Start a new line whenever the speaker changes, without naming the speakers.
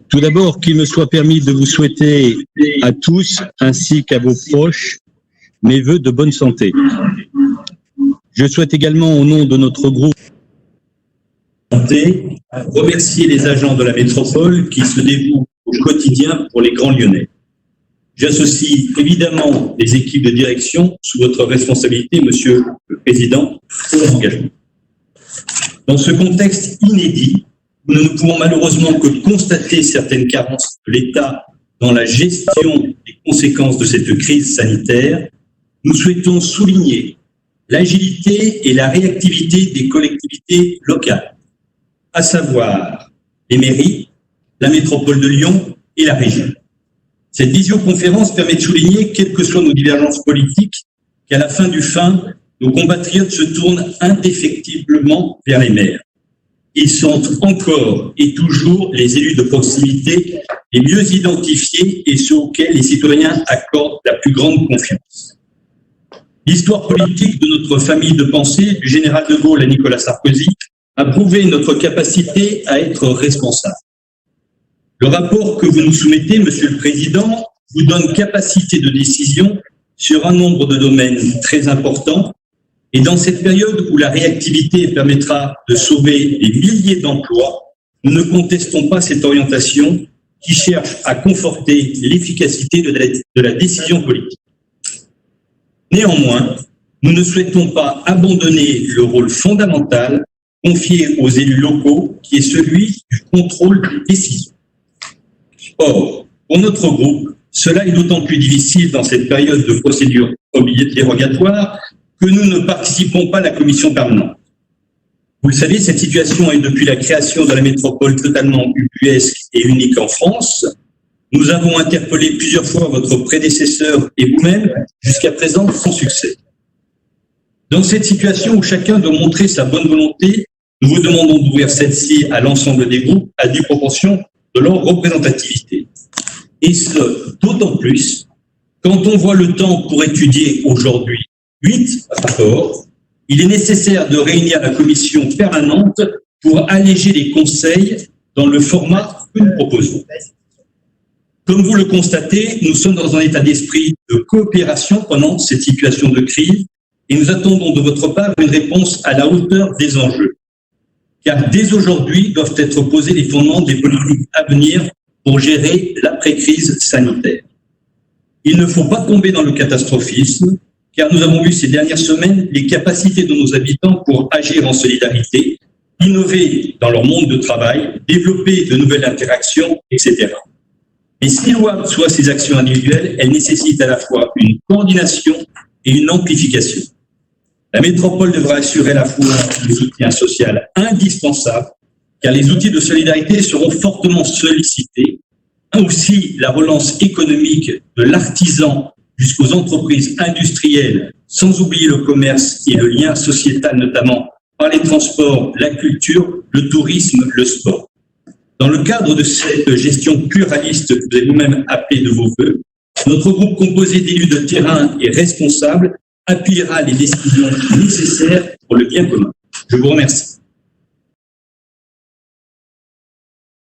Tout d'abord, qu'il me soit permis de vous souhaiter à tous, ainsi qu'à vos proches, mes vœux de bonne santé. Je souhaite également, au nom de notre groupe, remercier les agents de la métropole qui se dévouent au quotidien pour les Grands Lyonnais. J'associe évidemment les équipes de direction sous votre responsabilité, Monsieur le Président, pour l'engagement. Dans ce contexte inédit, nous ne pouvons malheureusement que constater certaines carences de l'État dans la gestion des conséquences de cette crise sanitaire. Nous souhaitons souligner l'agilité et la réactivité des collectivités locales, à savoir les mairies, la métropole de Lyon et la région. Cette visioconférence permet de souligner, quelles que soient nos divergences politiques, qu'à la fin du fin, nos compatriotes se tournent indéfectiblement vers les maires. Ils sont encore et toujours les élus de proximité les mieux identifiés et ceux auxquels les citoyens accordent la plus grande confiance. L'histoire politique de notre famille de pensée, du général de Gaulle à Nicolas Sarkozy, a prouvé notre capacité à être responsable. Le rapport que vous nous soumettez, Monsieur le Président, vous donne capacité de décision sur un nombre de domaines très importants. Et dans cette période où la réactivité permettra de sauver des milliers d'emplois, nous ne contestons pas cette orientation qui cherche à conforter l'efficacité de la décision politique. Néanmoins, nous ne souhaitons pas abandonner le rôle fondamental confié aux élus locaux, qui est celui du contrôle des décisions. Or, pour notre groupe, cela est d'autant plus difficile dans cette période de procédure dérogatoire que nous ne participons pas à la commission permanente. Vous le savez, cette situation est depuis la création de la métropole totalement ubuesque et unique en France. Nous avons interpellé plusieurs fois votre prédécesseur et vous-même, jusqu'à présent sans succès. Dans cette situation où chacun doit montrer sa bonne volonté, nous vous demandons d'ouvrir celle-ci à l'ensemble des groupes à due proportion de leur représentativité. Et ce, d'autant plus quand on voit le temps pour étudier aujourd'hui 8 rapports, il est nécessaire de réunir la commission permanente pour alléger les conseils dans le format que nous proposons. Comme vous le constatez, nous sommes dans un état d'esprit de coopération pendant cette situation de crise et nous attendons de votre part une réponse à la hauteur des enjeux. Car dès aujourd'hui doivent être posés les fondements des politiques à venir pour gérer l'après-crise sanitaire. Il ne faut pas tomber dans le catastrophisme, car nous avons vu ces dernières semaines les capacités de nos habitants pour agir en solidarité, innover dans leur monde de travail, développer de nouvelles interactions, etc. Mais si louables soient ces actions individuelles, elles nécessitent à la fois une coordination et une amplification. La métropole devra assurer à la fois le soutien social indispensable, car les outils de solidarité seront fortement sollicités, aussi la relance économique de l'artisan jusqu'aux entreprises industrielles, sans oublier le commerce et le lien sociétal, notamment par les transports, la culture, le tourisme, le sport. Dans le cadre de cette gestion pluraliste que vous avez vous-même appelée de vos voeux, notre groupe composé d'élus de terrain et responsables appuiera les décisions nécessaires pour le bien commun. Je vous remercie.